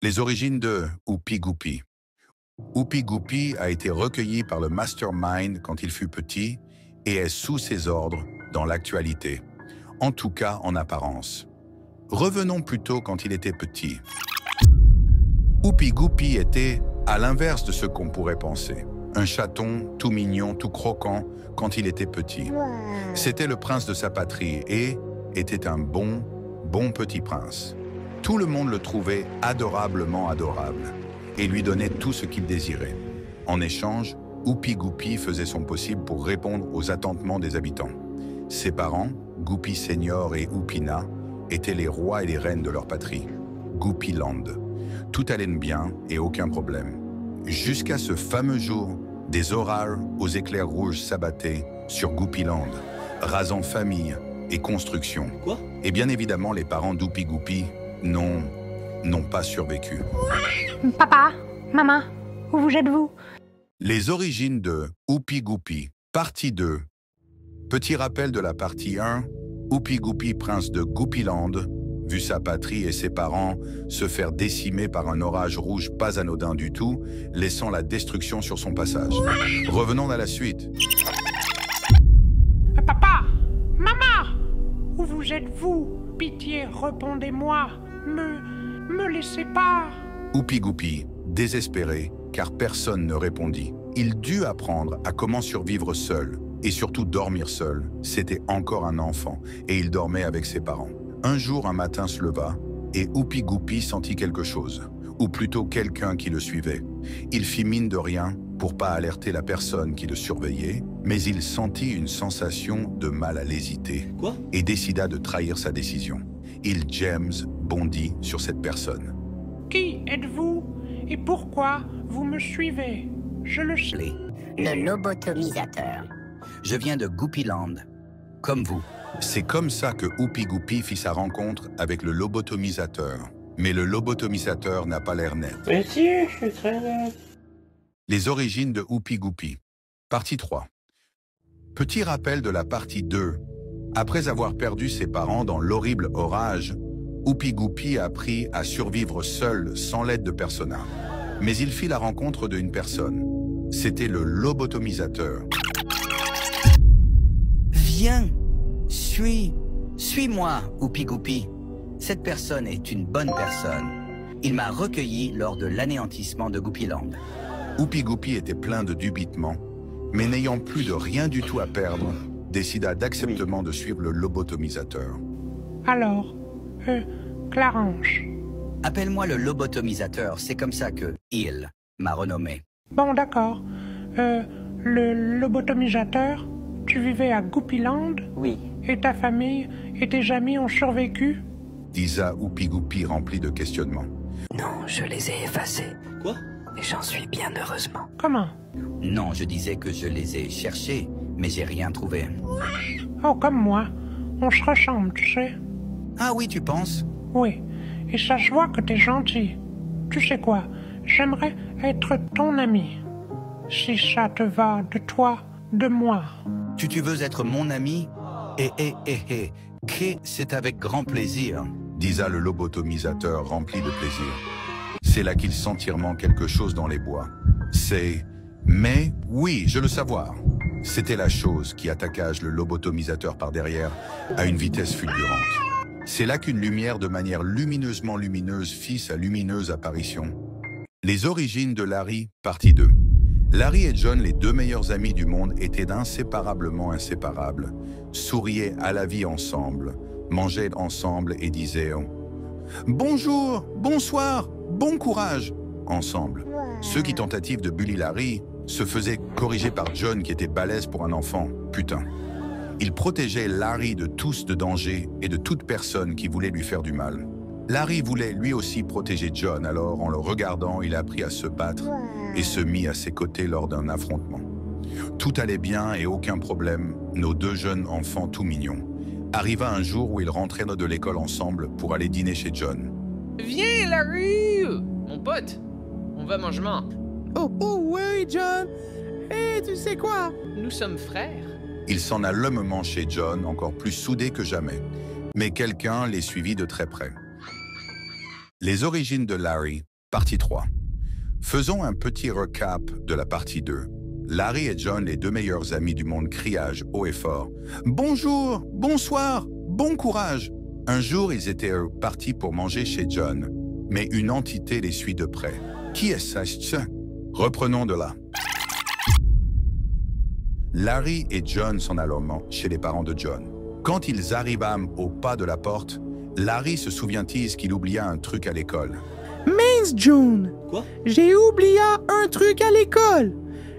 Les origines de Oupi Goupi. Oupi Goupi a été recueilli par le Mastermind quand il fut petit et est sous ses ordres dans l'actualité, en tout cas en apparence. Revenons plutôt quand il était petit. Oupi Goupi était à l'inverse de ce qu'on pourrait penser. Un chaton tout mignon, tout croquant quand il était petit. C'était le prince de sa patrie et était un bon petit prince. Tout le monde le trouvait adorablement adorable et lui donnait tout ce qu'il désirait. En échange, Oupi Goupi faisait son possible pour répondre aux attentements des habitants. Ses parents, Goupi Senior et Oupina, étaient les rois et les reines de leur patrie, Goupiland. Tout allait bien et aucun problème. Jusqu'à ce fameux jour, des orages aux éclairs rouges s'abattaient sur Goupiland, rasant famille et construction. Quoi? Et bien évidemment, les parents d'Oupi Goupi n'ont pas survécu. Papa, maman, où vous êtes-vous? Les origines de Oupi Goupi, partie 2. Petit rappel de la partie 1, Oupi Goupi, prince de Goupiland, vu sa patrie et ses parents se faire décimer par un orage rouge pas anodin du tout, laissant la destruction sur son passage. Revenons à la suite. Papa, maman, où vous êtes-vous? Pitié, répondez-moi. Me laissez pas. Oupi Goupi, désespéré, car personne ne répondit. Il dut apprendre à comment survivre seul, et surtout dormir seul. C'était encore un enfant, et il dormait avec ses parents. Un jour, un matin se leva, et Oupi Goupi sentit quelque chose, ou plutôt quelqu'un qui le suivait. Il fit mine de rien pour pas alerter la personne qui le surveillait, mais il sentit une sensation de mal à l'hésiter, Quoi? et décida de trahir sa décision. James bondit sur cette personne. Qui êtes-vous? Et pourquoi vous me suivez? Je le sais. Le lobotomisateur. Je viens de Goupiland, comme vous. C'est comme ça que Oupi Goupi fit sa rencontre avec le lobotomisateur. Mais le lobotomisateur n'a pas l'air net. Mais si, je suis très net. Les origines de Oupi Goupi. Partie 3. Petit rappel de la partie 2. Après avoir perdu ses parents dans l'horrible orage, Oupi Goupi a appris à survivre seul, sans l'aide de persona. Mais il fit la rencontre d'une personne. C'était le lobotomisateur. Viens, suis-moi, Oupi Goupi. Cette personne est une bonne personne. Il m'a recueilli lors de l'anéantissement de Goupiland. Oupi Goupi était plein de dubitement, mais n'ayant plus de rien du tout à perdre, décida d'acceptement de suivre le lobotomisateur. Alors, Clarence. Appelle-moi le lobotomisateur, c'est comme ça que il m'a renommé. Bon, d'accord. Le lobotomisateur, tu vivais à Goupiland? Oui. Et ta famille et tes amis ont survécu? Disa Oupi Goupi rempli de questionnements. Non, je les ai effacés. Quoi? Et j'en suis bien heureusement. Comment? Non, je disais que je les ai cherchés, mais j'ai rien trouvé. Oh, comme moi. On se ressemble, tu sais. Ah oui, tu penses? Oui. Et ça se voit que t'es gentil. Tu sais quoi? J'aimerais être ton ami. Si ça te va de toi, de moi. Tu veux être mon ami? C'est avec grand plaisir. Disa le lobotomisateur rempli de plaisir. C'est là qu'il sent quelque chose dans les bois. Mais oui, je le savoir. C'était la chose qui attaqua le lobotomisateur par derrière à une vitesse fulgurante. C'est là qu'une lumière de manière lumineusement lumineuse fit sa lumineuse apparition. Les origines de Larry, partie 2. Larry et John, les deux meilleurs amis du monde, étaient inséparablement inséparables, souriaient à la vie ensemble, mangeaient ensemble et disaient « Bonjour, bonsoir, bon courage !» ensemble. Ceux qui tentative de bully Larry se faisaient corriger par John qui était balèze pour un enfant, putain. Il protégeait Larry de tous de danger et de toute personne qui voulait lui faire du mal. Larry voulait lui aussi protéger John, alors en le regardant, il apprit à se battre et se mit à ses côtés lors d'un affrontement. Tout allait bien et aucun problème, nos deux jeunes enfants tout mignons. Arriva un jour où ils rentraient de l'école ensemble pour aller dîner chez John. Viens, Larry! Mon pote, on va manger main. Oh ouais, John! Hé, tu sais quoi? Nous sommes frères. Ils s'en allèrent lumement chez John, encore plus soudés que jamais. Mais quelqu'un les suivit de très près. Les origines de Larry, Partie 3. Faisons un petit recap de la partie 2. Larry et John, les deux meilleurs amis du monde, criage haut et fort. Bonjour, bonsoir, bon courage. Un jour, ils étaient partis pour manger chez John, mais une entité les suit de près. Qui est-ce? Reprenons de là. Larry et John sont alors chez les parents de John. Quand ils arrivent au pas de la porte, Larry se souvient-il qu'il oublia un truc à l'école. Mince, John. Quoi? J'ai oublié un truc à l'école.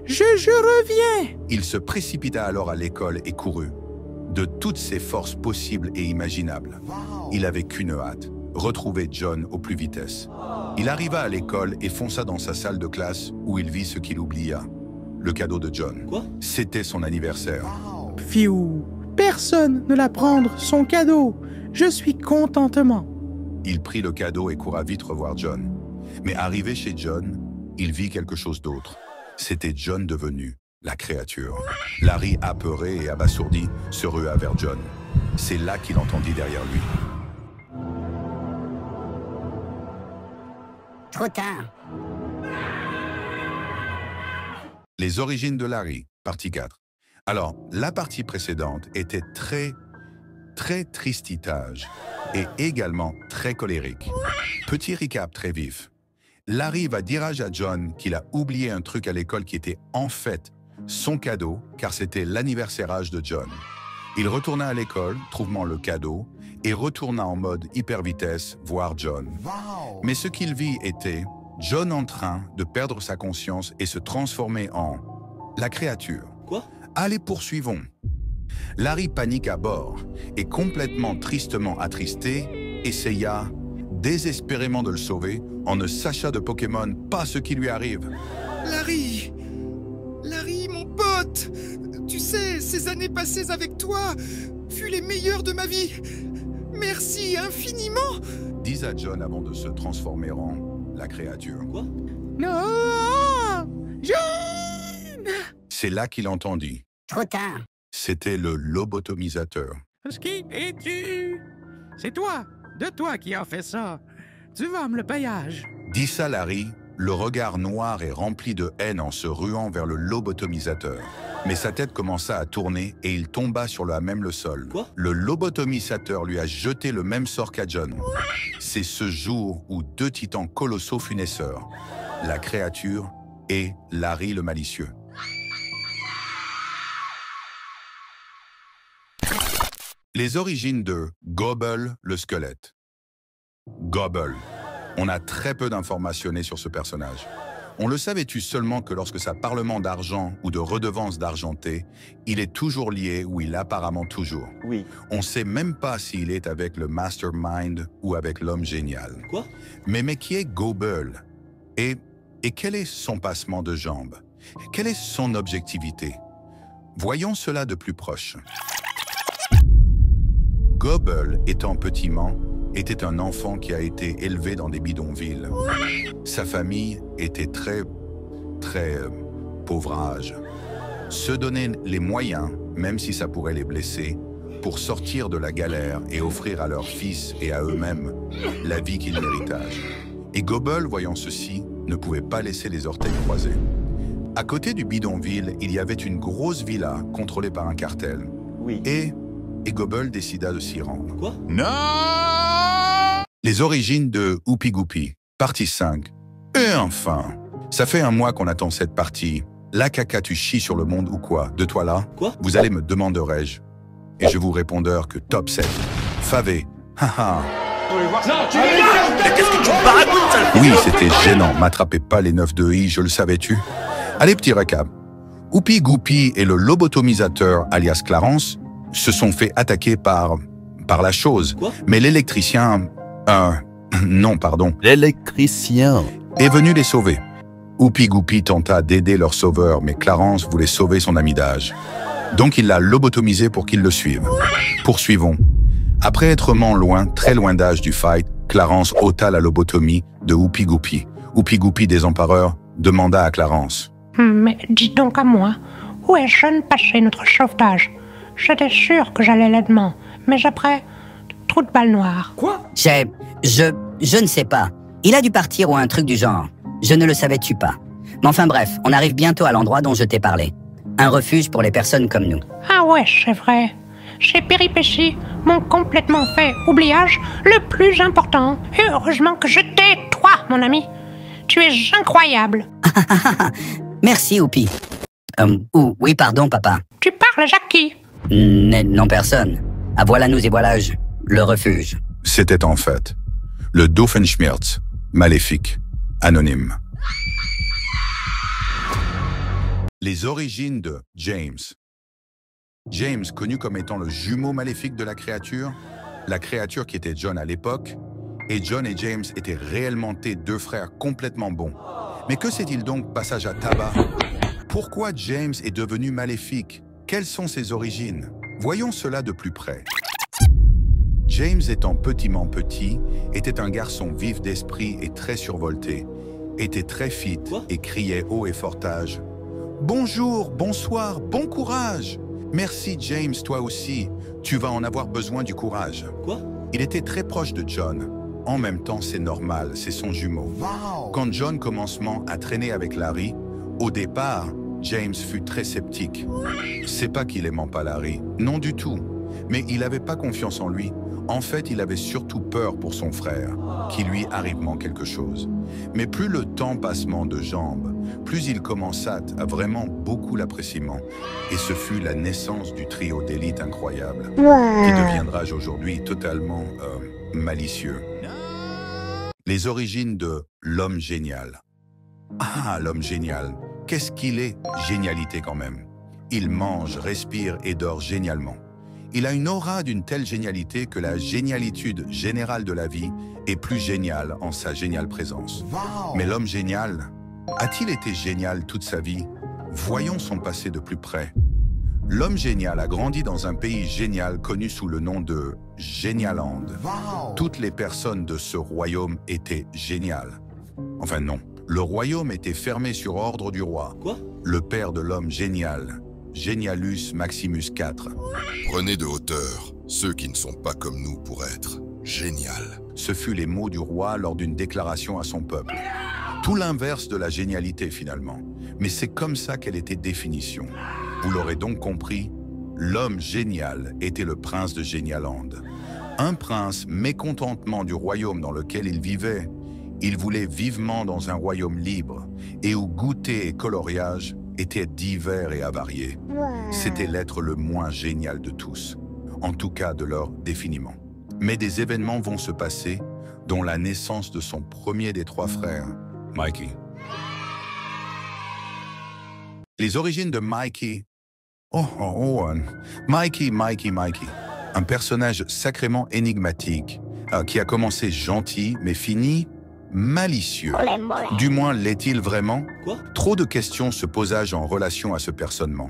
Je reviens. Il se précipita alors à l'école et courut. De toutes ses forces possibles et imaginables. Il avait qu'une hâte, retrouver John au plus vitesse. Il arriva à l'école et fonça dans sa salle de classe où il vit ce qu'il oublia. Le cadeau de John. Quoi? C'était son anniversaire. Fiou, personne ne l'a prendre son cadeau. Je suis contentement. Il prit le cadeau et courut vite revoir John. Mais arrivé chez John, il vit quelque chose d'autre. C'était John devenu la créature. Larry, apeuré et abasourdi, se rua vers John. C'est là qu'il entendit derrière lui. Trop tard. Les origines de Larry, partie 4. Alors, la partie précédente était très tristitage et également très colérique. Petit recap très vif. Larry va dire à John qu'il a oublié un truc à l'école qui était en fait son cadeau, car c'était l'anniversaire de John. Il retourna à l'école, trouvant le cadeau, et retourna en mode hyper vitesse voir John. Mais ce qu'il vit était John en train de perdre sa conscience et se transformer en la créature. Quoi? Allez, poursuivons. Larry panique à bord et complètement tristement attristé, essaya désespérément de le sauver en ne sachant de Pokémon pas ce qui lui arrive. Larry, mon pote, tu sais, ces années passées avec toi furent les meilleures de ma vie. Merci infiniment. Dis à John avant de se transformer en la créature. Quoi? Non, John. C'est là qu'il entendit. Trop tard. C'était le lobotomisateur. Qui es-tu? C'est toi, de toi qui as fait ça. Tu vas me le payage. Dit ça Larry, le regard noir et rempli de haine en se ruant vers le lobotomisateur. Mais sa tête commença à tourner et il tomba sur le sol. Quoi? Le lobotomisateur lui a jeté le même sort qu'à John. C'est ce jour où deux titans colossaux furent naisseurs, la créature et Larry le malicieux. Les origines de Gobble le squelette. Gobble. On a très peu d'informations sur ce personnage. On le savait-tu seulement que lorsque ça parlement d'argent ou de redevance d'argenté, il est toujours lié ou il apparemment toujours. Oui. On sait même pas s'il est avec le mastermind ou avec l'homme génial. Quoi? Mais qui est Gobble? Et quel est son passement de jambes? Quelle est son objectivité? Voyons cela de plus proche. Gobble, étant petiment, était un enfant qui a été élevé dans des bidonvilles. Sa famille était très pauvrage. Se donner les moyens, même si ça pourrait les blesser, pour sortir de la galère et offrir à leurs fils et à eux-mêmes la vie qu'ils méritage. Et Gobble, voyant ceci, ne pouvait pas laisser les orteils croisés. À côté du bidonville, il y avait une grosse villa contrôlée par un cartel. Oui. Et Gobble décida de s'y rendre. Quoi? Non! Les origines de Oupi Goupi, partie 5. Et enfin, ça fait un mois qu'on attend cette partie. La caca, tu chies sur le monde ou quoi? De toi là? Quoi? Vous allez me demanderai-je. Et je vous répondeur que top 7. Favé. Haha. Oui, c'était gênant. M'attrapez pas les 9 de I, je le savais-tu? Allez, petit récap. Oupi Goupi et le lobotomisateur, alias Clarence, se sont fait attaquer par la chose. Quoi? Mais l'électricien... non, pardon. L'électricien Est venu les sauver. Oupi Goupi tenta d'aider leur sauveur, mais Clarence voulait sauver son ami d'âge. Donc il l'a lobotomisé pour qu'il le suive. Poursuivons. Après être loin, très loin d'âge du fight, Clarence ôta la lobotomie de Oupi Goupi. Oupi Goupi, désempareur, demanda à Clarence. Mais dis donc à moi, où est Jeune passé notre sauvetage? J'étais sûr que j'allais là-dedans, mais après, trou de balle noire. Quoi? Je ne sais pas. Il a dû partir ou un truc du genre. Je ne le savais-tu pas. Mais enfin bref, on arrive bientôt à l'endroit dont je t'ai parlé. Un refuge pour les personnes comme nous. Ah ouais, c'est vrai. Ces péripéties m'ont complètement fait oubliage le plus important. Et heureusement que je t'ai, toi, mon ami. Tu es incroyable. Merci, Oupi. Oui, pardon, papa. Tu parles à qui? Non, personne. Ah, voilà nous et voilà le refuge. C'était en fait le Doofenshmirtz, maléfique, anonyme. Les origines de James. James, connu comme étant le jumeau maléfique de la créature qui était John à l'époque, et John et James étaient réellement deux frères complètement bons. Mais que s'est-il donc passage à tabac? Pourquoi James est devenu maléfique? Quelles sont ses origines? Voyons cela de plus près. James étant petit, était un garçon vif d'esprit et très survolté, était très fit et criait haut et fortage. Bonjour, bonsoir, bon courage! Merci James, toi aussi. Tu vas en avoir besoin du courage. Quoi? Il était très proche de John. En même temps, c'est normal, c'est son jumeau. Wow. Quand John commencement à traîner avec Larry, au départ, James fut très sceptique. C'est pas qu'il aimait pas Larry, non du tout. Mais il n'avait pas confiance en lui. En fait, il avait surtout peur pour son frère, qu'il lui arrivement quelque chose. Mais plus le temps passement de jambes, plus il commença à vraiment beaucoup l'apprécier. Et ce fut la naissance du trio d'élite incroyable, qui deviendra aujourd'hui totalement malicieux. Les origines de l'homme génial. Ah, l'homme génial, qu'est-ce qu'il est? Génialité quand même. Il mange, respire et dort génialement. Il a une aura d'une telle génialité que la génialitude générale de la vie est plus géniale en sa géniale présence. Wow. Mais l'homme génial, a-t-il été génial toute sa vie? Voyons son passé de plus près. L'homme génial a grandi dans un pays génial connu sous le nom de Génialand. Wow. Toutes les personnes de ce royaume étaient géniales. Enfin non, le royaume était fermé sur ordre du roi. Quoi? Le père de l'homme génial, Genialus Maximus IV. Prenez de hauteur ceux qui ne sont pas comme nous pour être génial. Ce fut les mots du roi lors d'une déclaration à son peuple. Tout l'inverse de la génialité finalement. Mais c'est comme ça qu'elle était définition. Vous l'aurez donc compris, l'homme génial était le prince de Génialand. Un prince mécontentement du royaume dans lequel il vivait. Il voulait vivement dans un royaume libre et où goûter et coloriage étaient divers et avariés. C'était l'être le moins génial de tous, en tout cas de leur définiment. Mais des événements vont se passer, dont la naissance de son premier des trois frères, Mikey. Les origines de Mikey. Mikey. Un personnage sacrément énigmatique, qui a commencé gentil, mais fini malicieux. Du moins, l'est-il vraiment? Quoi? Trop de questions se posagent en relation à ce personnement.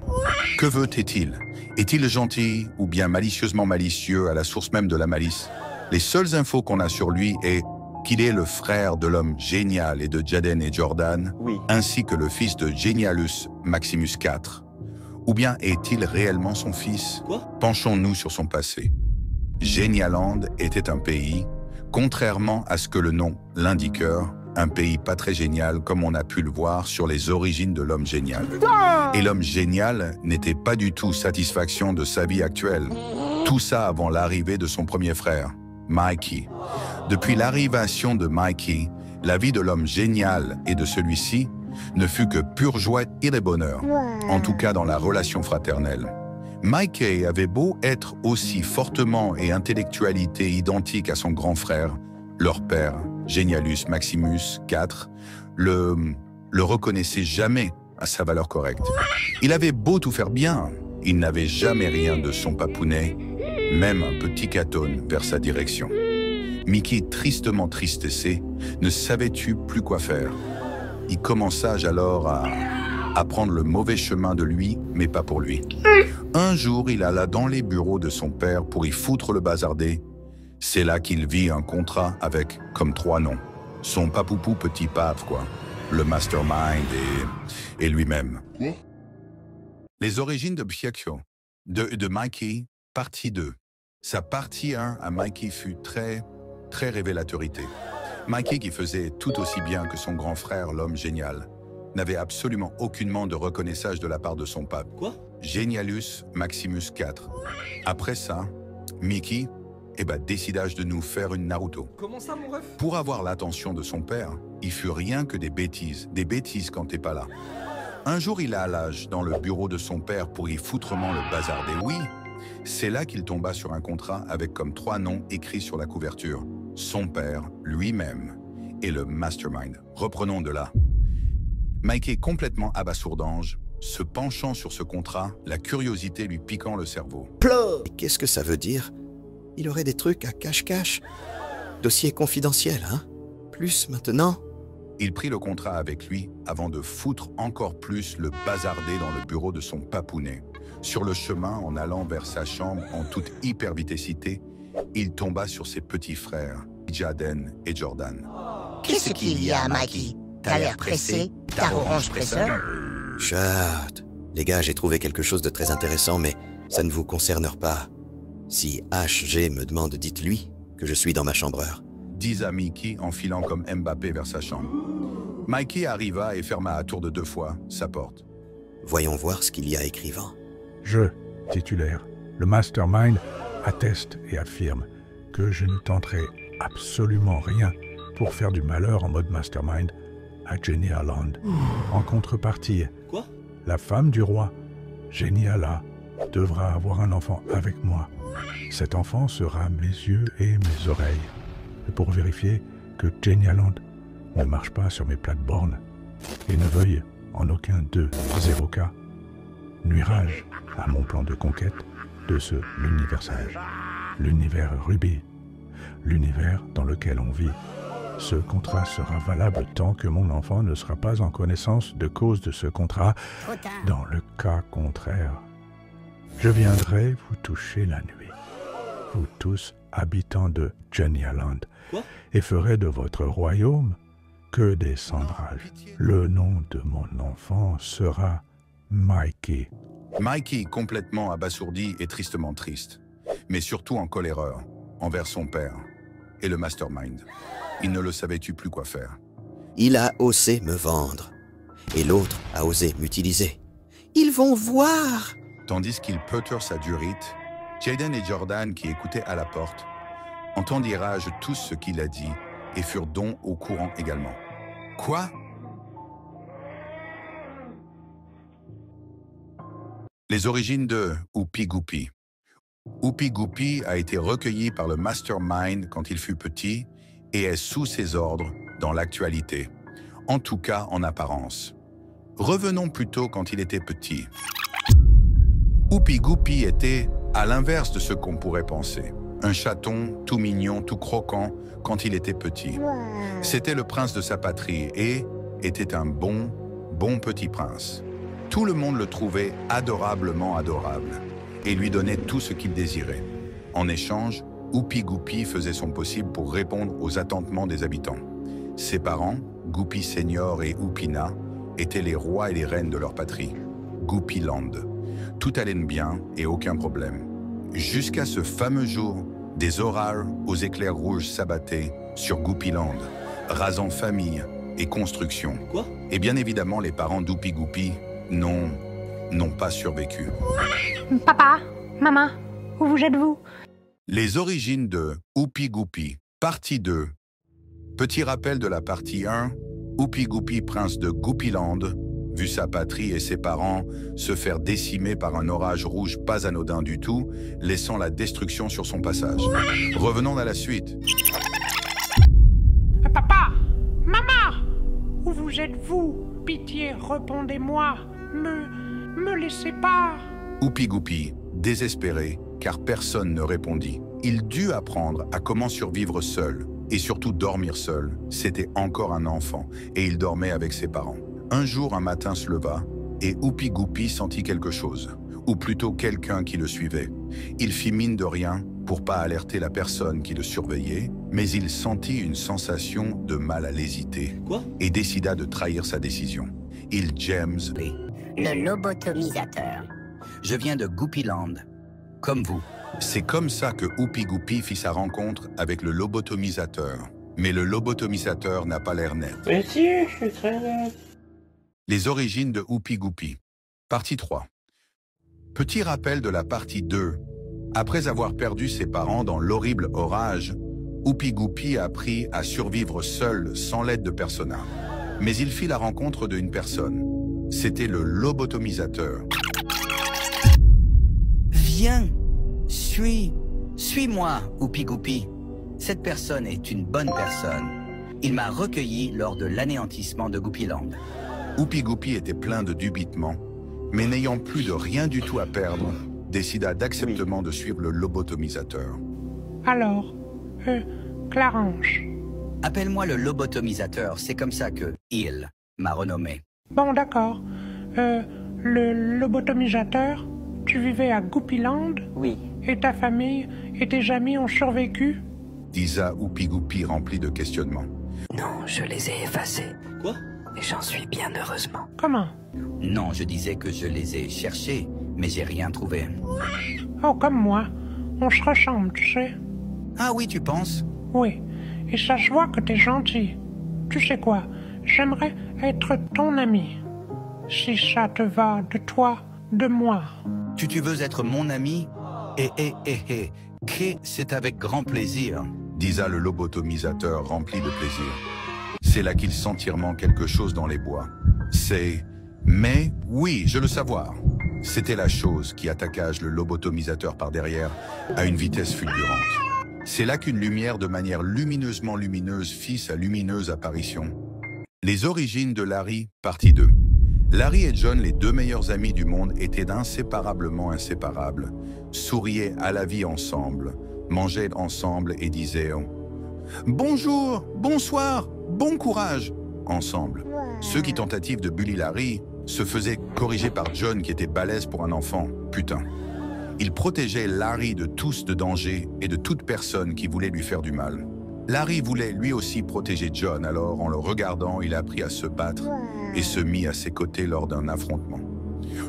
Que veut-il? Est-il gentil ou bien malicieusement malicieux à la source même de la malice? Les seules infos qu'on a sur lui est qu'il est le frère de l'homme génial et de Jaden et Jordan, ainsi que le fils de Genialus Maximus IV. Ou bien est-il réellement son fils? Penchons-nous sur son passé. Génialand était un pays, contrairement à ce que le nom l'indiqueur, un pays pas très génial comme on a pu le voir sur les origines de l'homme génial. Et l'homme génial n'était pas du tout satisfaction de sa vie actuelle. Tout ça avant l'arrivée de son premier frère, Mikey. Depuis l'arrivation de Mikey, la vie de l'homme génial et de celui-ci ne fut que pure joie et de bonheur, en tout cas dans la relation fraternelle. Mikey avait beau être aussi fortement et intellectualité identique à son grand frère, leur père, Genialus Maximus IV, le reconnaissait jamais à sa valeur correcte. Il avait beau tout faire bien, il n'avait jamais rien de son papounet, même un petit catone vers sa direction. Mickey, tristement tristessé, ne savait-tu plus quoi faire. Il commença alors à prendre le mauvais chemin de lui, mais pas pour lui. Un jour, il alla dans les bureaux de son père pour y foutre le bazardé. C'est là qu'il vit un contrat avec, comme 3 noms, son papoupou petit pape, quoi, le mastermind et lui-même. Les origines de Piakio, de Mikey, partie 2. Sa partie 1 à Mikey fut très révélatorité. Mikey, qui faisait tout aussi bien que son grand frère, l'homme génial, n'avait absolument aucunement de reconnaissance de la part de son pape. Quoi? Genialus Maximus IV. Après ça, Mickey décida de nous faire une Naruto. Comment ça, mon ref? Pour avoir l'attention de son père, il fut rien que des bêtises quand t'es pas là. Un jour, il allage dans le bureau de son père pour y foutrement le bazarder. Oui, c'est là qu'il tomba sur un contrat avec comme 3 noms écrits sur la couverture. Son père, lui-même, et le Mastermind. Reprenons de là. Mikey, complètement abasourdange, se penchant sur ce contrat, la curiosité lui piquant le cerveau. Qu'est-ce que ça veut dire? Il aurait des trucs à cache-cache. Dossier confidentiel, hein? Plus maintenant? Il prit le contrat avec lui avant de foutre encore plus le bazarder dans le bureau de son papounet. Sur le chemin, en allant vers sa chambre en toute hypervitessité, il tomba sur ses petits frères, Jaden et Jordan. Qu'est-ce qu'il y a, Mikey? T'as l'air pressé? T'as orange presseur? Chut. Les gars, j'ai trouvé quelque chose de très intéressant, mais ça ne vous concerne pas. Si HG me demande, dites-lui que je suis dans ma chambreur. Disa Mickey en filant comme Mbappé vers sa chambre. Mikey arriva et ferma à tour de 2 fois sa porte. Voyons voir ce qu'il y a écrivant. Je, titulaire, le Mastermind, atteste et affirme que je ne tenterai absolument rien pour faire du malheur en mode Mastermind à Jenny Holland. En contrepartie, Quoi? La femme du roi, Jenny Hala, devra avoir un enfant avec moi. Cet enfant sera mes yeux et mes oreilles. Et pour vérifier que Jenny Holland ne marche pas sur mes plates-bornes et ne veuille en aucun 0 cas nuirage à mon plan de conquête de ce l'universage, l'univers Ruby, l'univers dans lequel on vit. Ce contrat sera valable tant que mon enfant ne sera pas en connaissance de cause de ce contrat. Dans le cas contraire, je viendrai vous toucher la nuit, vous tous habitants de Jenny Holland, et ferai de votre royaume que des cendраges. Le nom de mon enfant sera Mikey. Mikey, complètement abasourdi et tristement triste, mais surtout en coléreur envers son père et le Mastermind. Il ne le savait-tu plus quoi faire. Il a osé me vendre, et l'autre a osé m'utiliser. Ils vont voir! Tandis qu'il peutre sa durite, Jaden et Jordan, qui écoutaient à la porte, entendirent tout ce qu'il a dit et furent donc au courant également. Quoi? Les origines de Oupi Goupy. Oupi Goupy a été recueilli par le Mastermind quand il fut petit et est sous ses ordres dans l'actualité, en tout cas en apparence. Revenons plutôt quand il était petit. Oupi Goupy était à l'inverse de ce qu'on pourrait penser. Un chaton tout mignon, tout croquant quand il était petit. C'était le prince de sa patrie et était un bon petit prince. Tout le monde le trouvait adorablement adorable et lui donnait tout ce qu'il désirait. En échange, Oupi Goupy faisait son possible pour répondre aux attentements des habitants. Ses parents, Goupy Senior et Oupina, étaient les rois et les reines de leur patrie, Goupyland. Tout allait bien et aucun problème. Jusqu'à ce fameux jour, des orages aux éclairs rouges s'abattaient sur Goupyland, rasant famille et construction. Quoi? Et bien évidemment, les parents d'Oupi Goupy n'ont pas survécu. Papa, maman, où vous êtes-vous? Les origines de Oupi Goupy, partie 2. Petit rappel de la partie 1, Oupi Goupy, prince de Goupyland, vu sa patrie et ses parents se faire décimer par un orage rouge pas anodin du tout, laissant la destruction sur son passage. Revenons à la suite. Papa, maman, où vous êtes-vous? Pitié, répondez-moi. Me laissez pas. Oupi Goupy, désespéré, car personne ne répondit. Il dut apprendre à comment survivre seul, et surtout dormir seul. C'était encore un enfant, et il dormait avec ses parents. Un jour, un matin se leva, et Oupi Goupy sentit quelque chose, ou plutôt quelqu'un qui le suivait. Il fit mine de rien pour pas alerter la personne qui le surveillait, mais il sentit une sensation de mal à l'hésiter, et décida de trahir sa décision. Il James... Le lobotomisateur. Je viens de Goupyland, comme vous. C'est comme ça que Oupi Goupy fit sa rencontre avec le lobotomisateur. Mais le lobotomisateur n'a pas l'air net. Mais si, je suis très net. Les origines de Oupi Goupi. Partie 3. Petit rappel de la partie 2. Après avoir perdu ses parents dans l'horrible orage, Oupi Goupi a appris à survivre seul, sans l'aide de Persona. Mais il fit la rencontre d'une personne. C'était le lobotomisateur. Viens, suis-moi, Oupi Goupi. Cette personne est une bonne personne. Il m'a recueilli lors de l'anéantissement de Goupiland. Oupi Goupi était plein de dubitement, mais n'ayant plus de rien du tout à perdre, décida d'acceptement de suivre le lobotomisateur. Alors, Clarange. Appelle-moi le lobotomisateur, c'est comme ça que il m'a renommé. Bon, d'accord. Le lobotomisateur, tu vivais à Goupiland? Oui. Et ta famille et tes amis ont survécu? Disa Oupi Goupi rempli de questionnements. Non, je les ai effacés. Quoi? Et j'en suis bien heureusement. Comment? Non, je disais que je les ai cherchés, mais j'ai rien trouvé. Oh, comme moi. On se ressemble, tu sais. Ah oui, tu penses? Oui. Et ça se voit que t'es gentil. Tu sais quoi? J'aimerais être ton ami. Si ça te va de toi, de moi. Tu veux être mon ami? C'est avec grand plaisir. Disa le lobotomisateur rempli de plaisir. C'est là qu'il sent quelque chose dans les bois. Mais oui, je le savoir. C'était la chose qui attaqua le lobotomisateur par derrière à une vitesse fulgurante. C'est là qu'une lumière de manière lumineusement lumineuse fit sa lumineuse apparition. Les origines de Larry, partie 2. Larry et John, les deux meilleurs amis du monde, étaient inséparablement inséparables, souriaient à la vie ensemble, mangeaient ensemble et disaient « Bonjour, bonsoir, bon courage !» ensemble. Ceux qui tentatives de bully Larry se faisaient corriger par John qui était balèze pour un enfant, putain. Il protégeait Larry de tous de danger et de toute personne qui voulait lui faire du mal. Larry voulait lui aussi protéger John, alors en le regardant, il apprit à se battre et se mit à ses côtés lors d'un affrontement.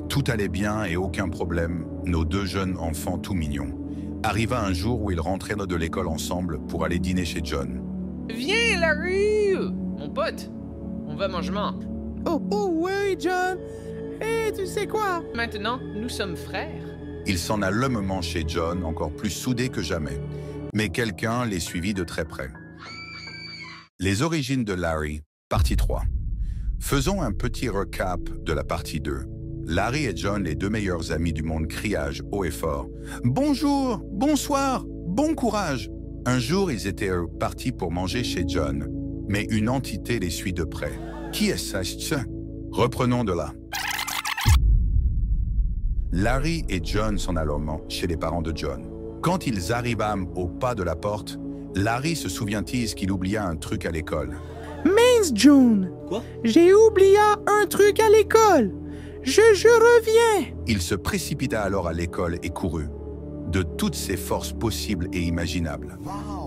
Tout allait bien et aucun problème, nos deux jeunes enfants tout mignons. Arriva un jour où ils rentraient de l'école ensemble pour aller dîner chez John. Viens, Larry! Mon pote, on va manger. Oh ouais, John! Et tu sais quoi? Maintenant, nous sommes frères. Ils s'en allèrent lomement chez John, encore plus soudés que jamais. Mais quelqu'un les suivit de très près. Les origines de Larry, partie 3. Faisons un petit recap de la partie 2. Larry et John, les deux meilleurs amis du monde, criage haut et fort. « Bonjour, bonsoir, bon courage !» Un jour, ils étaient partis pour manger chez John, mais une entité les suit de près. Qui est-ce? Reprenons de là. Larry et John s'en allèrent chez les parents de John. Quand ils arrivâment au pas de la porte, Larry se souvient-il qu'il oublia un truc à l'école. Mince, John! Quoi? J'ai oublié un truc à l'école! Je reviens! Il se précipita alors à l'école et courut. De toutes ses forces possibles et imaginables.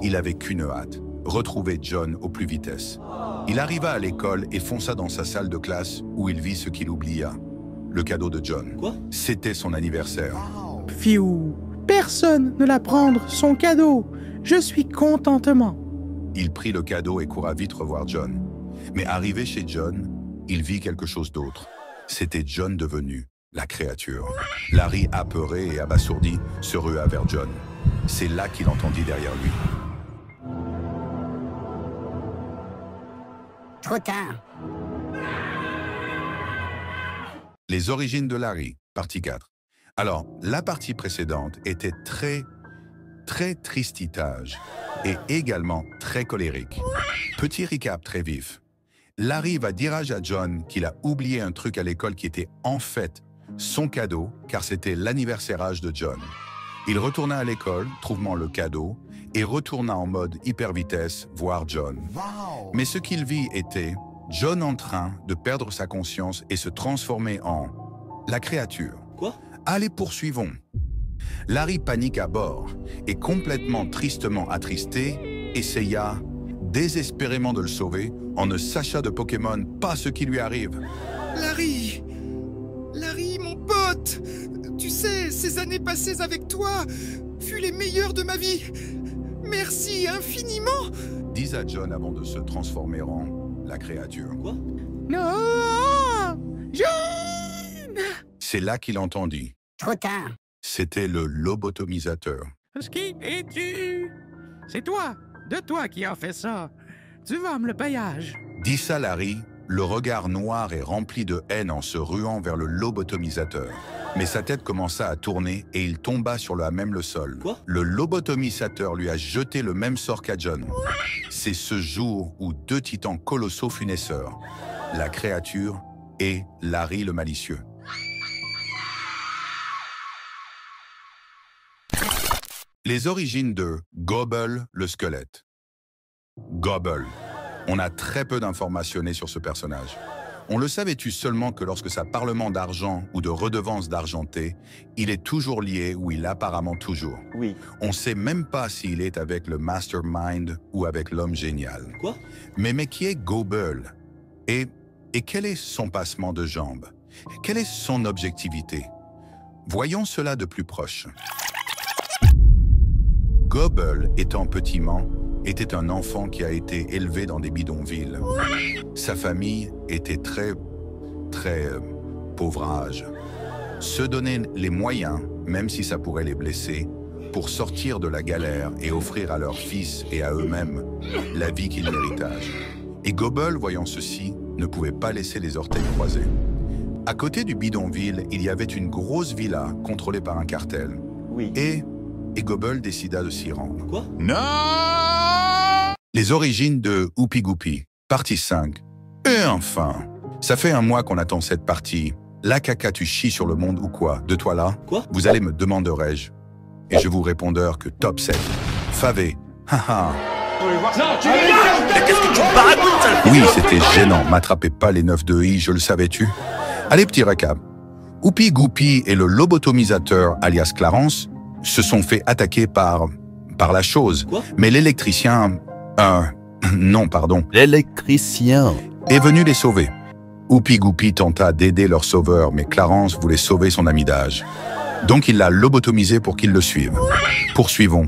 Il avait qu'une hâte, retrouver John au plus vitesse. Il arriva à l'école et fonça dans sa salle de classe où il vit ce qu'il oublia. Le cadeau de John. Quoi? C'était son anniversaire. Fiou! Personne ne l'a prendre son cadeau. Je suis contentement. Il prit le cadeau et courut vite revoir John. Mais arrivé chez John, il vit quelque chose d'autre. C'était John devenu la créature. Larry, apeuré et abasourdi, se rua vers John. C'est là qu'il entendit derrière lui. Trop tard. Les origines de Larry, partie 4. Alors, la partie précédente était très tristitage et également très colérique. Petit recap très vif. Larry va dire à John qu'il a oublié un truc à l'école qui était en fait son cadeau, car c'était l'anniversaire de John. Il retourna à l'école, trouvant le cadeau, et retourna en mode hyper vitesse voir John. Mais ce qu'il vit était John en train de perdre sa conscience et se transformer en la créature. Quoi? Allez, poursuivons. Larry panique à bord et complètement tristement attristé, essaya désespérément de le sauver en ne sachant de Pokémon pas ce qui lui arrive. Larry, mon pote! Tu sais, ces années passées avec toi furent les meilleures de ma vie. Merci infiniment. Dis à John avant de se transformer en la créature. Quoi? Non, John! C'est là qu'il entendit. Trop tard. C'était le lobotomisateur. Qui es-tu? C'est toi, de toi qui as fait ça. Tu vas me le payage. Dit ça Larry, le regard noir et rempli de haine en se ruant vers le lobotomisateur. Mais sa tête commença à tourner et il tomba sur le sol. Quoi? Le lobotomisateur lui a jeté le même sort qu'à John. C'est ce jour où deux titans colossaux fut naisseurs, la créature et Larry le malicieux. Les origines de Gobble le squelette. Gobble. On a très peu d'informations sur ce personnage. On le savait-tu seulement que lorsque ça parlement d'argent ou de redevance d'argenté, il est toujours lié ou il apparemment toujours. Oui. On sait même pas s'il est avec le mastermind ou avec l'homme génial. Quoi? Mais qui est Gobble? Et quel est son passement de jambes? Quelle est son objectivité? Voyons cela de plus proche. Gobble, étant petiment, était un enfant qui a été élevé dans des bidonvilles. Sa famille était très pauvrage. Se donner les moyens, même si ça pourrait les blesser, pour sortir de la galère et offrir à leurs fils et à eux-mêmes la vie qu'ils méritent. Et Gobble, voyant ceci, ne pouvait pas laisser les orteils croisés. À côté du bidonville, il y avait une grosse villa contrôlée par un cartel. Oui. Et Gobble décida de s'y rendre. Quoi? Non! Les origines de Oupi Goupi, partie 5. Et enfin, ça fait un mois qu'on attend cette partie. La caca, tu chies sur le monde ou quoi? De toi là? Quoi? Vous allez me demanderai-je. Et je vous répondeur que top 7. Favé. Haha. Qu'est-ce que tu parles? Oui, c'était gênant. M'attrapez pas les 9 de I, je le savais-tu? Allez, petit récap. Oupi Goupi et le lobotomisateur, alias Clarence, se sont fait attaquer par la chose. Quoi? Mais l'électricien... non, pardon. L'électricien est venu les sauver. Oupi Goupi tenta d'aider leur sauveur, mais Clarence voulait sauver son ami d'âge. Donc il l'a lobotomisé pour qu'il le suive. Poursuivons.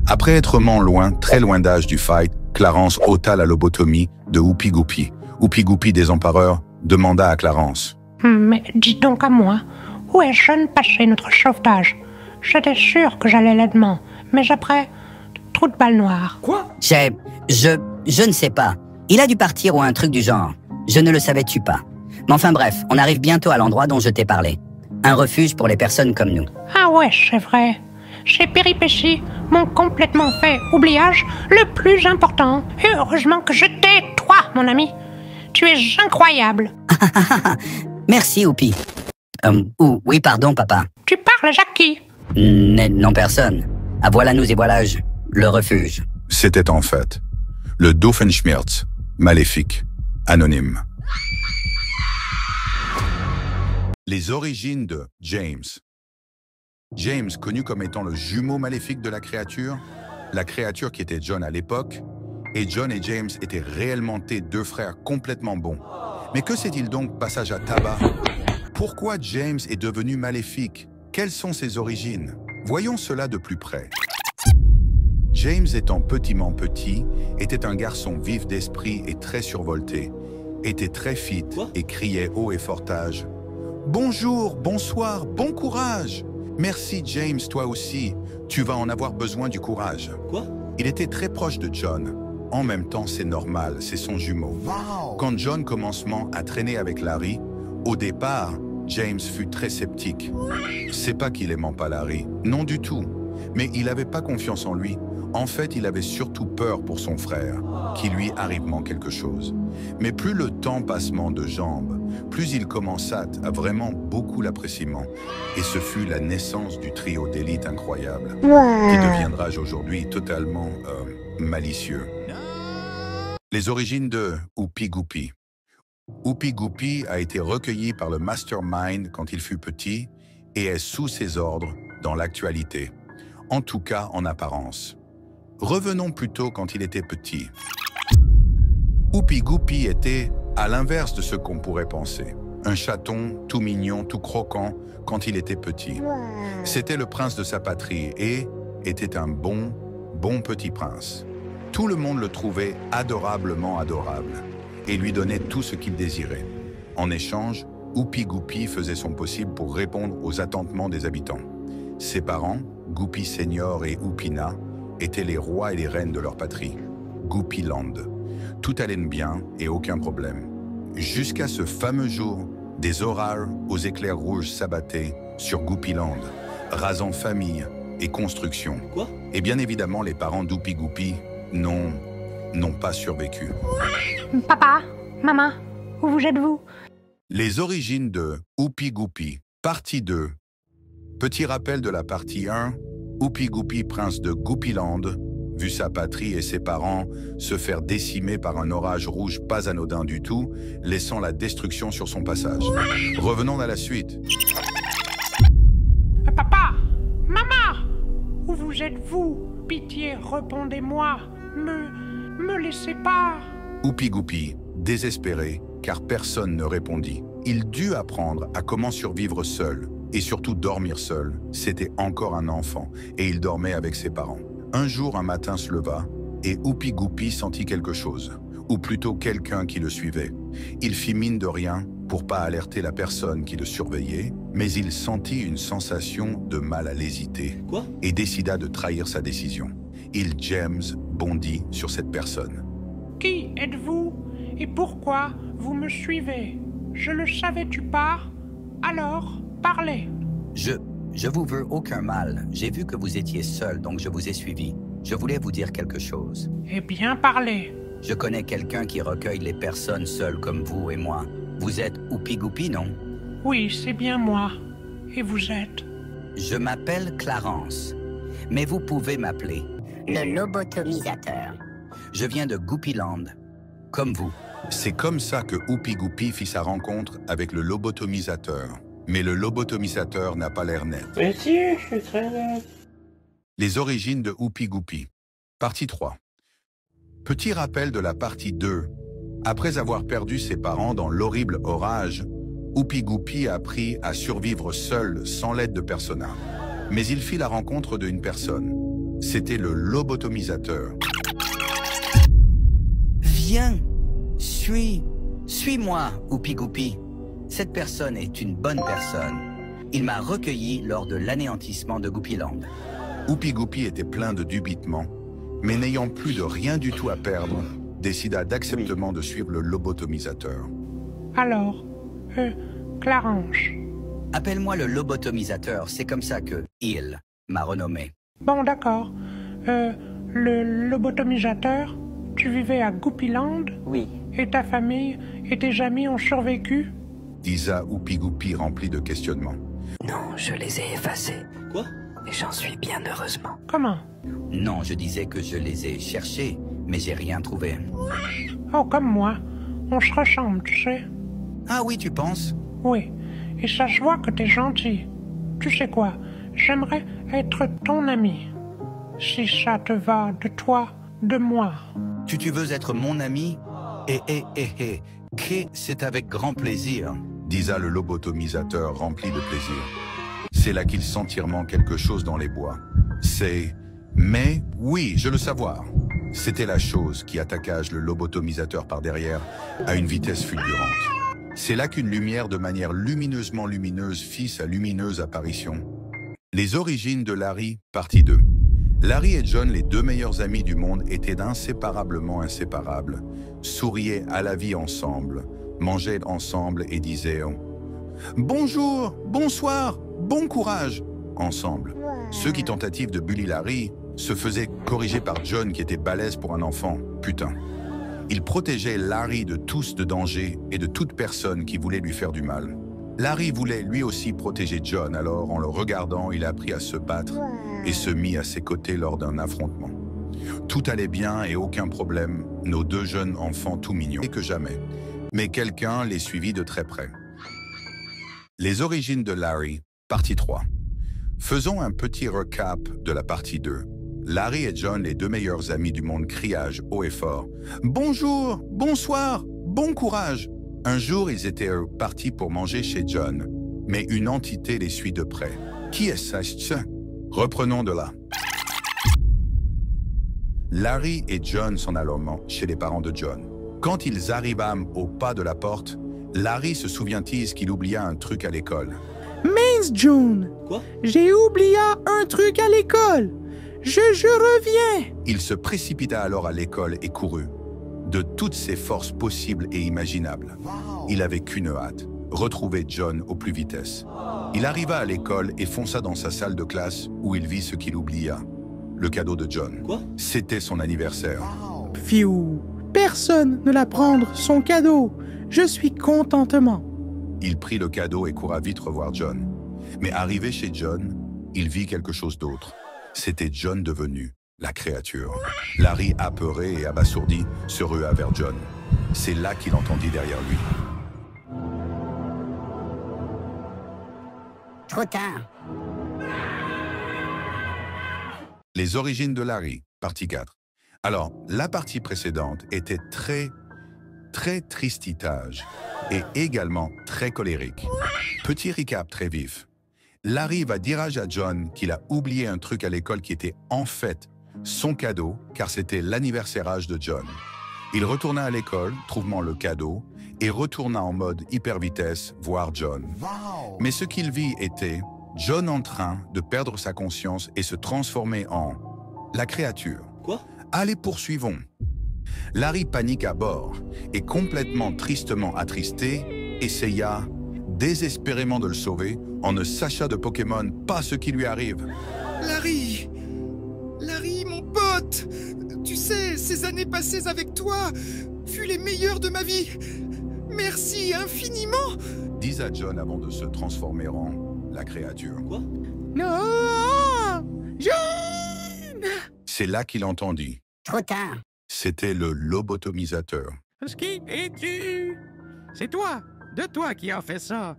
Après être loin, très loin d'âge du fight, Clarence ôta la lobotomie de Oupi Goupi. Oupi Goupi, désempareur, demanda à Clarence. Mais dis donc à moi, où est Jeune passé notre sauvetage? J'étais sûr que j'allais l'aidement, mais après, trou de balle noire. Quoi? Je ne sais pas. Il a dû partir ou un truc du genre. Je ne le savais-tu pas. Mais enfin bref, on arrive bientôt à l'endroit dont je t'ai parlé. Un refuge pour les personnes comme nous. Ah ouais, c'est vrai. Ces péripéties m'ont complètement fait oubliage le plus important. Et heureusement que je t'ai, toi, mon ami. Tu es incroyable. Merci, Oupi. Oui, pardon, papa. Tu parles à qui? Non, personne. Ah, voilà nous et voilà le refuge. C'était en fait le Doofenshmirtz, maléfique, anonyme. Les origines de James. James, connu comme étant le jumeau maléfique de la créature qui était John à l'époque, et John et James étaient réellement deux frères complètement bons. Mais que c'est-il donc, passage à tabac? Pourquoi James est devenu maléfique? Quelles sont ses origines? Voyons cela de plus près. James, étant petit, était un garçon vif d'esprit et très survolté, était très fit et criait haut et fortage. « Bonjour, bonsoir, bon courage! Merci James, toi aussi, tu vas en avoir besoin du courage. » Quoi? Il était très proche de John. En même temps, c'est normal, c'est son jumeau. Wow. Quand John commencement à traîner avec Larry, au départ, James fut très sceptique. C'est pas qu'il aimait pas Larry, non du tout. Mais il n'avait pas confiance en lui. En fait, il avait surtout peur pour son frère, qu'il lui arrivement quelque chose. Mais plus le temps passement de jambes, plus il commença à vraiment beaucoup l'appréciement. Et ce fut la naissance du trio d'élite incroyable, qui deviendra aujourd'hui totalement malicieux. Les origines de Oupi Goupi. Oupi Goupi a été recueilli par le Mastermind quand il fut petit et est sous ses ordres dans l'actualité, en tout cas en apparence. Revenons plutôt quand il était petit. Oupi Goupi était à l'inverse de ce qu'on pourrait penser. Un chaton tout mignon, tout croquant quand il était petit. C'était le prince de sa patrie et était un bon petit prince. Tout le monde le trouvait adorablement adorable et lui donnait tout ce qu'il désirait. En échange, Oupi Goupi faisait son possible pour répondre aux attentements des habitants. Ses parents, Goupi Senior et Oupina, étaient les rois et les reines de leur patrie, Goupiland. Tout allait bien et aucun problème. Jusqu'à ce fameux jour, des orages aux éclairs rouges s'abattaient sur Goupiland, rasant famille et construction. Quoi? Et bien évidemment, les parents d'Oupi Goupi n'ont pas survécu. Papa, maman, où vous êtes-vous? Les origines de Oupi Goupi, partie 2. Petit rappel de la partie 1, Oupi Goupi, prince de Goupiland, vu sa patrie et ses parents se faire décimer par un orage rouge pas anodin du tout, laissant la destruction sur son passage. Revenons à la suite. Papa, maman, où vous êtes-vous? Pitié, répondez-moi. Me laissez pas. Oupi Goupi, désespéré, car personne ne répondit. Il dut apprendre à comment survivre seul, et surtout dormir seul. C'était encore un enfant, et il dormait avec ses parents. Un jour, un matin se leva, et Oupi Goupi sentit quelque chose, ou plutôt quelqu'un qui le suivait. Il fit mine de rien pour pas alerter la personne qui le surveillait, mais il sentit une sensation de mal à l'hésiter, et décida de trahir sa décision. James bondit sur cette personne. Qui êtes-vous? Et pourquoi vous me suivez? Je le savais-tu pas? Alors, parlez. Je vous veux aucun mal. J'ai vu que vous étiez seul, donc je vous ai suivi. Je voulais vous dire quelque chose. Eh bien, parlez. Je connais quelqu'un qui recueille les personnes seules comme vous et moi. Vous êtes Oupi Goupi, non? Oui, c'est bien moi. Et vous êtes? Je m'appelle Clarence, mais vous pouvez m'appeler le lobotomisateur. Je viens de Goupiland, comme vous. C'est comme ça que Oupi Goupi fit sa rencontre avec le lobotomisateur. Mais le lobotomisateur n'a pas l'air net. Mais si, je suis très net. Les origines de Oupi Goupi. Partie 3. Petit rappel de la partie 2. Après avoir perdu ses parents dans l'horrible orage, Oupi Goupi a appris à survivre seul, sans l'aide de personne. Mais il fit la rencontre d'une personne. C'était le lobotomisateur. Viens, suis-moi, Oupi Goupi. Cette personne est une bonne personne. Il m'a recueilli lors de l'anéantissement de Goupiland. Oupi Goupi était plein de dubitement, mais n'ayant plus de rien du tout à perdre, décida d'acceptement de suivre le lobotomisateur. Alors, Clarence. Appelle-moi le lobotomisateur, c'est comme ça que il m'a renommé. Bon, d'accord. Le lobotomisateur, tu vivais à Goupiland? Oui. Et ta famille et tes amis ont survécu? Disa Oupi Goupi rempli de questionnements. Non, je les ai effacés. Quoi? Et j'en suis bien heureusement. Comment? Non, je disais que je les ai cherchés, mais j'ai rien trouvé. Oh, comme moi. On se ressemble, tu sais. Ah oui, tu penses? Oui. Et ça se voit que t'es gentil. Tu sais quoi? J'aimerais être ton ami. Si ça te va de toi, de moi. Tu veux être mon ami? C'est avec grand plaisir. Disa le lobotomisateur rempli de plaisir. C'est là qu'il sent quelque chose dans les bois. Mais oui, je le savoir. C'était la chose qui attaqua le lobotomisateur par derrière à une vitesse fulgurante. C'est là qu'une lumière de manière lumineusement lumineuse fit sa lumineuse apparition. Les origines de Larry, partie 2. Larry et John, les deux meilleurs amis du monde, étaient inséparablement inséparables, souriaient à la vie ensemble, mangeaient ensemble et disaient « Bonjour, bonsoir, bon courage !» ensemble. Ceux qui tentatives de bully Larry se faisaient corriger par John qui était balèze pour un enfant, putain. Il protégeait Larry de tous de danger et de toute personne qui voulait lui faire du mal. Larry voulait lui aussi protéger John, alors en le regardant, il apprit à se battre et se mit à ses côtés lors d'un affrontement. Tout allait bien et aucun problème, nos deux jeunes enfants tout mignons que jamais. Mais quelqu'un les suivit de très près. Les origines de Larry, partie 3. Faisons un petit recap de la partie 2. Larry et John, les deux meilleurs amis du monde, criage haut et fort. « Bonjour, bonsoir, bon courage !» Un jour, ils étaient partis pour manger chez John, mais une entité les suit de près. Qui est ça? Reprenons de là. Larry et John s'en allèrent chez les parents de John. Quand ils arrivèrent au pas de la porte, Larry se souvient-il qu'il oublia un truc à l'école. Mince, John. Quoi? J'ai oublié un truc à l'école. Je reviens. Il se précipita alors à l'école et courut. De toutes ses forces possibles et imaginables. Il avait qu'une hâte, retrouver John au plus vitesse. Il arriva à l'école et fonça dans sa salle de classe où il vit ce qu'il oublia. Le cadeau de John. Quoi? C'était son anniversaire. Fiou, personne ne l'a prendre son cadeau. Je suis contentement. Il prit le cadeau et courut vite revoir John. Mais arrivé chez John, il vit quelque chose d'autre. C'était John devenu la créature. Larry, apeuré et abasourdi, se rua vers John. C'est là qu'il entendit derrière lui. Trop tard. Les origines de Larry, partie 4. Alors, la partie précédente était très tristitage et également très colérique. Petit recap très vif. Larry va dire à John qu'il a oublié un truc à l'école qui était en fait son cadeau, car c'était l'anniversaire de John. Il retourna à l'école, trouvant le cadeau, et retourna en mode hyper vitesse voir John. Mais ce qu'il vit était John en train de perdre sa conscience et se transformer en la créature. Quoi? Allez, poursuivons. Larry panique à bord et complètement tristement attristé, essaya désespérément de le sauver en ne sachant de Pokémon pas ce qui lui arrive. Larry, mon pote, tu sais, ces années passées avec toi furent les meilleures de ma vie. Merci infiniment. Dis à John avant de se transformer en la créature. Quoi? Non, John! C'est là qu'il entendit. Trop tard. C'était le lobotomisateur. Qui es-tu? C'est toi, de toi qui as fait ça.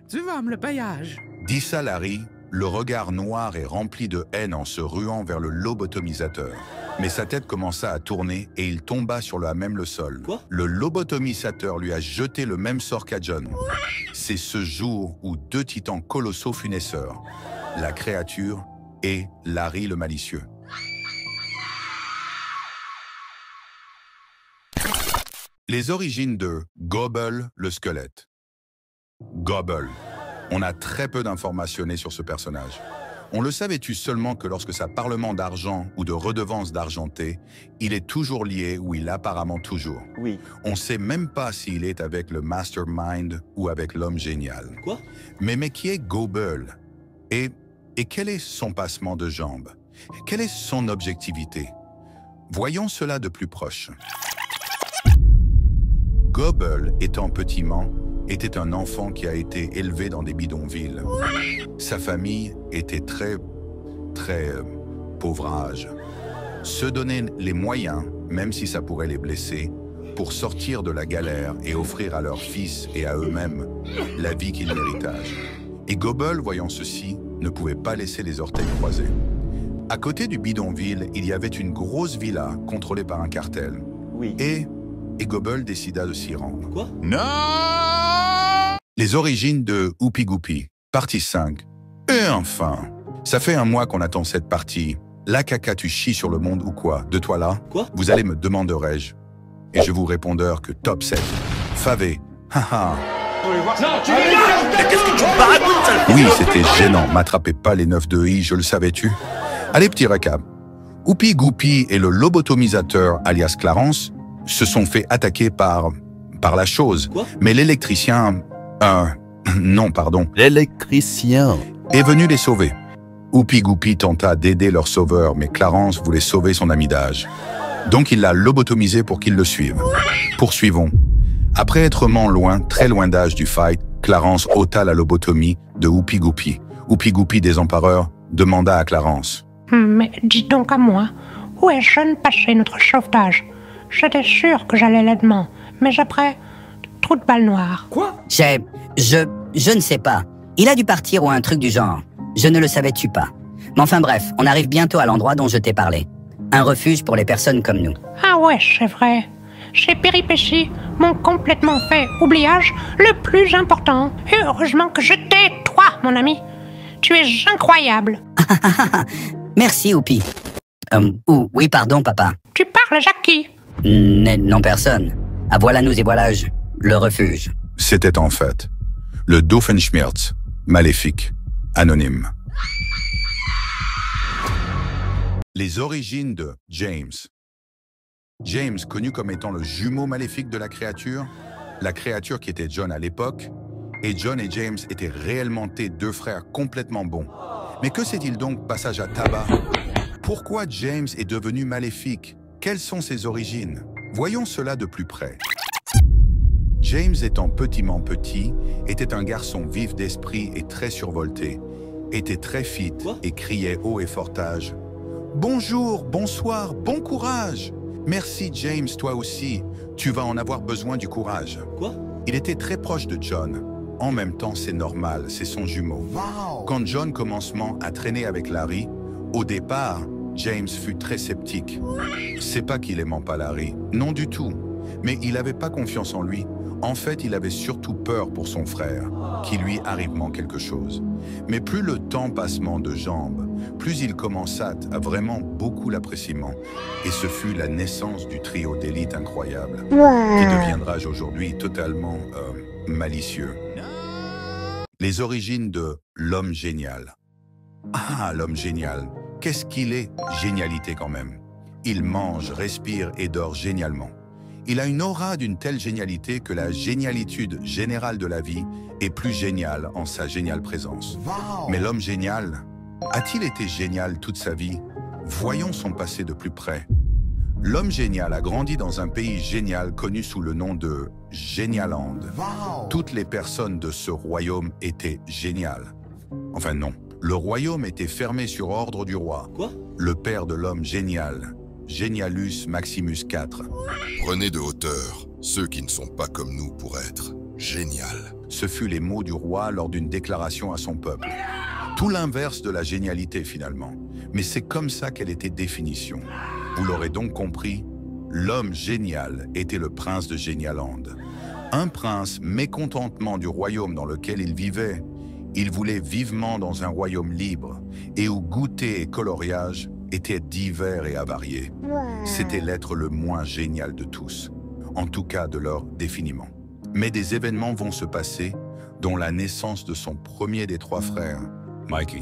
Tu vas me le payage. Dit ça Larry, le regard noir et rempli de haine en se ruant vers le lobotomisateur. Mais sa tête commença à tourner et il tomba sur le sol. Quoi? Le lobotomisateur lui a jeté le même sort qu'à John. C'est ce jour où deux titans colossaux furent naisseurs, la créature et Larry le malicieux. Les origines de Gobble le squelette. Gobble. On a très peu d'informations sur ce personnage. On le savait-tu seulement que lorsque ça parlement d'argent ou de redevance d'argenté, il est toujours lié ou il apparemment toujours. Oui. On sait même pas s'il est avec le Mastermind ou avec l'homme génial. Quoi? Mais qui est Gobble? Et quel est son passement de jambes? Quelle est son objectivité? Voyons cela de plus proche. Gobble, étant petiment, était un enfant qui a été élevé dans des bidonvilles. Sa famille était très pauvrage. Se donner les moyens, même si ça pourrait les blesser, pour sortir de la galère et offrir à leurs fils et à eux-mêmes la vie qu'ils méritent. Et Gobble, voyant ceci, ne pouvait pas laisser les orteils croisés. À côté du bidonville, il y avait une grosse villa contrôlée par un cartel. Oui. Et Gobble décida de s'y rendre. Quoi? Non! Les origines de Oupi Goupi, partie 5. Et enfin, ça fait un mois qu'on attend cette partie. La caca, tu chies sur le monde ou quoi? De toi là? Quoi? Vous allez me demanderai-je. Et je vous répondrai que top 7. Favé. Haha. Qu'est-ce que tu baragouines, sale? Oui, c'était gênant. M'attrapez pas les 9 de I, je le savais-tu? Allez, petit récap. Oupi Goupi et le lobotomisateur, alias Clarence, se sont fait attaquer par la chose. Quoi? Mais l'électricien... non, pardon. L'électricien Est venu les sauver. Oupi Goupi tenta d'aider leur sauveur, mais Clarence voulait sauver son ami d'âge. Donc il l'a lobotomisé pour qu'il le suive. Poursuivons. Après être loin, très loin d'âge du fight, Clarence ôta la lobotomie de Oupi Goupi. Oupi Goupi, désempareur, demanda à Clarence. Mais dis donc à moi, où est Jeune passé notre sauvetage? J'étais sûr que j'allais l'aidement, mais après, trou de balle noire. Quoi? Je ne sais pas. Il a dû partir ou un truc du genre. Je ne le savais-tu pas. Mais enfin bref, on arrive bientôt à l'endroit dont je t'ai parlé. Un refuge pour les personnes comme nous. Ah ouais, c'est vrai. Chez Péripéties m'ont complètement fait oubliage le plus important. Et heureusement que je t'ai, toi, mon ami. Tu es incroyable. Merci, Oupi. Oui, pardon, papa. Tu parles, Jackie. Non, personne. Ah, voilà nous et voilà le refuge. C'était en fait le Doofenshmirtz, maléfique, anonyme. Les origines de James. James, connu comme étant le jumeau maléfique de la créature qui était John à l'époque, et John et James étaient réellement deux frères complètement bons. Mais que s'est-il donc passage à tabac? Pourquoi James est devenu maléfique? Quelles sont ses origines? Voyons cela de plus près. James étant petit, était un garçon vif d'esprit et très survolté, était très fit et criait haut et fortage. Bonjour, bonsoir, bon courage! Merci James, toi aussi. Tu vas en avoir besoin du courage. Quoi? Il était très proche de John. En même temps, c'est normal, c'est son jumeau. Wow. Quand John commencement à traîner avec Larry, au départ, James fut très sceptique. C'est pas qu'il aimait pas Larry, non du tout. Mais il n'avait pas confiance en lui. En fait, il avait surtout peur pour son frère, qu'il lui arrivement quelque chose. Mais plus le temps passement de jambes, plus il commença à vraiment beaucoup l'appréciement. Et ce fut la naissance du trio d'élite incroyable, qui deviendra aujourd'hui totalement malicieux. Les origines de l'homme génial. Ah, l'homme génial, qu'est-ce qu'il est? Génialité quand même. Il mange, respire et dort génialement. Il a une aura d'une telle génialité que la génialitude générale de la vie est plus géniale en sa géniale présence. Wow. Mais l'homme génial, a-t-il été génial toute sa vie? Voyons son passé de plus près. L'homme génial a grandi dans un pays génial connu sous le nom de Genialand. Wow. Toutes les personnes de ce royaume étaient géniales. Enfin non, le royaume était fermé sur ordre du roi. Quoi? Le père de l'homme génial, Genialus Maximus IV. Prenez de hauteur ceux qui ne sont pas comme nous pour être génial. Ce fut les mots du roi lors d'une déclaration à son peuple. Tout l'inverse de la génialité finalement. Mais c'est comme ça qu'elle était définition. Vous l'aurez donc compris, l'homme génial était le prince de Genialand. Un prince mécontentement du royaume dans lequel il vivait. Il voulait vivement dans un royaume libre et où goûter et coloriage étaient divers et avariés. C'était l'être le moins génial de tous, en tout cas de leur définiment. Mais des événements vont se passer, dont la naissance de son premier des trois frères, Mikey.